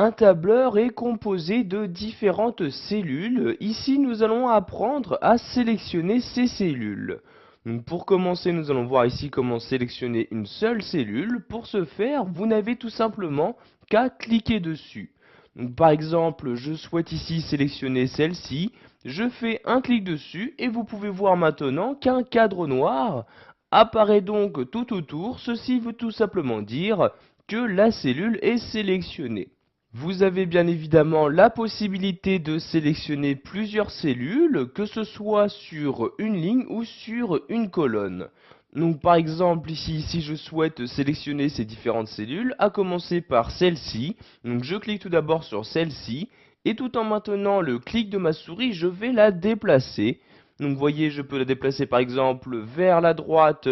Un tableur est composé de différentes cellules. Ici, nous allons apprendre à sélectionner ces cellules. Donc, pour commencer, nous allons voir ici comment sélectionner une seule cellule. Pour ce faire, vous n'avez tout simplement qu'à cliquer dessus. Donc, par exemple, je souhaite ici sélectionner celle-ci. Je fais un clic dessus et vous pouvez voir maintenant qu'un cadre noir apparaît donc tout autour. Ceci veut tout simplement dire que la cellule est sélectionnée. Vous avez bien évidemment la possibilité de sélectionner plusieurs cellules, que ce soit sur une ligne ou sur une colonne. Donc par exemple ici, si je souhaite sélectionner ces différentes cellules, à commencer par celle-ci, donc je clique tout d'abord sur celle-ci, et tout en maintenant le clic de ma souris, je vais la déplacer. Donc vous voyez, je peux la déplacer par exemple vers la droite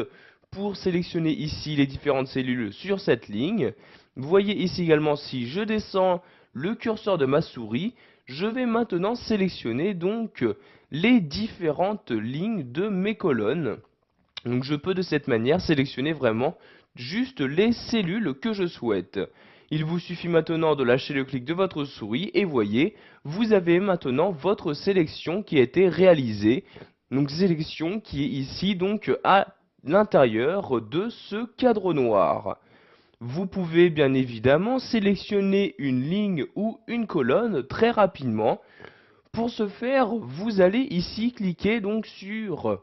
pour sélectionner ici les différentes cellules sur cette ligne. Vous voyez ici également, si je descends le curseur de ma souris, je vais maintenant sélectionner donc les différentes lignes de mes colonnes. Donc je peux de cette manière sélectionner vraiment juste les cellules que je souhaite. Il vous suffit maintenant de lâcher le clic de votre souris et voyez, vous avez maintenant votre sélection qui a été réalisée. Donc sélection qui est ici donc à l'intérieur de ce cadre noir. Vous pouvez bien évidemment sélectionner une ligne ou une colonne très rapidement. Pour ce faire, vous allez ici cliquer donc sur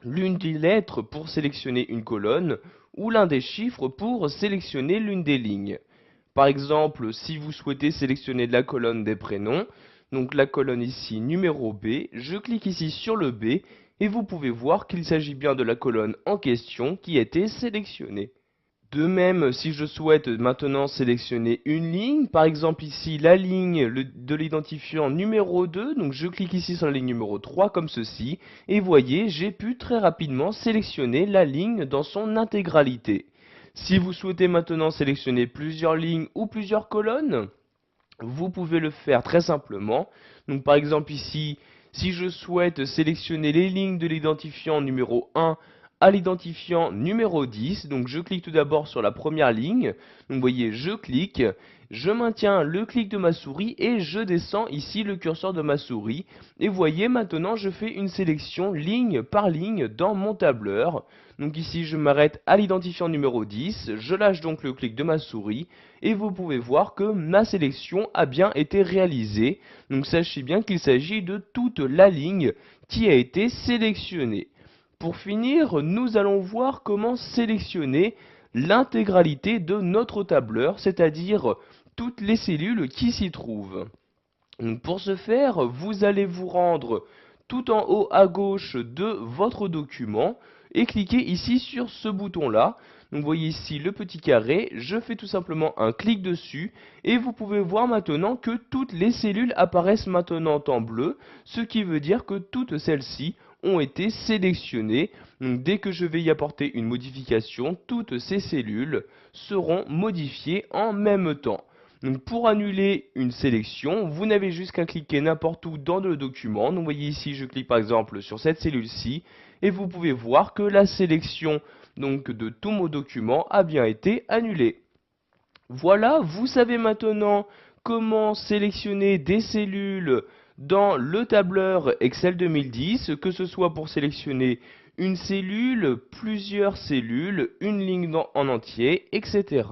l'une des lettres pour sélectionner une colonne ou l'un des chiffres pour sélectionner l'une des lignes. Par exemple, si vous souhaitez sélectionner la colonne des prénoms, donc la colonne ici numéro B, je clique ici sur le B et vous pouvez voir qu'il s'agit bien de la colonne en question qui a été sélectionnée. De même, si je souhaite maintenant sélectionner une ligne, par exemple ici la ligne de l'identifiant numéro 2, donc je clique ici sur la ligne numéro 3 comme ceci, et voyez, j'ai pu très rapidement sélectionner la ligne dans son intégralité. Si vous souhaitez maintenant sélectionner plusieurs lignes ou plusieurs colonnes, vous pouvez le faire très simplement. Donc par exemple ici, si je souhaite sélectionner les lignes de l'identifiant numéro 1 à l'identifiant numéro 10, donc je clique tout d'abord sur la première ligne. Donc vous voyez, je clique, je maintiens le clic de ma souris et je descends ici le curseur de ma souris. Et vous voyez, maintenant je fais une sélection ligne par ligne dans mon tableur. Donc ici je m'arrête à l'identifiant numéro 10, je lâche donc le clic de ma souris et vous pouvez voir que ma sélection a bien été réalisée. Donc sachez bien qu'il s'agit de toute la ligne qui a été sélectionnée. Pour finir, nous allons voir comment sélectionner l'intégralité de notre tableur, c'est-à-dire toutes les cellules qui s'y trouvent. Donc pour ce faire, vous allez vous rendre tout en haut à gauche de votre document et cliquer ici sur ce bouton-là. Donc vous voyez ici le petit carré, je fais tout simplement un clic dessus et vous pouvez voir maintenant que toutes les cellules apparaissent maintenant en bleu, ce qui veut dire que toutes celles-ci ont été sélectionnées. Donc dès que je vais y apporter une modification, toutes ces cellules seront modifiées en même temps. Donc pour annuler une sélection, vous n'avez juste qu'à cliquer n'importe où dans le document. Donc vous voyez ici, je clique par exemple sur cette cellule-ci et vous pouvez voir que la sélection donc de tout mon document a bien été annulée. Voilà, vous savez maintenant comment sélectionner des cellules dans le tableur Excel 2010, que ce soit pour sélectionner une cellule, plusieurs cellules, une ligne en entier, etc.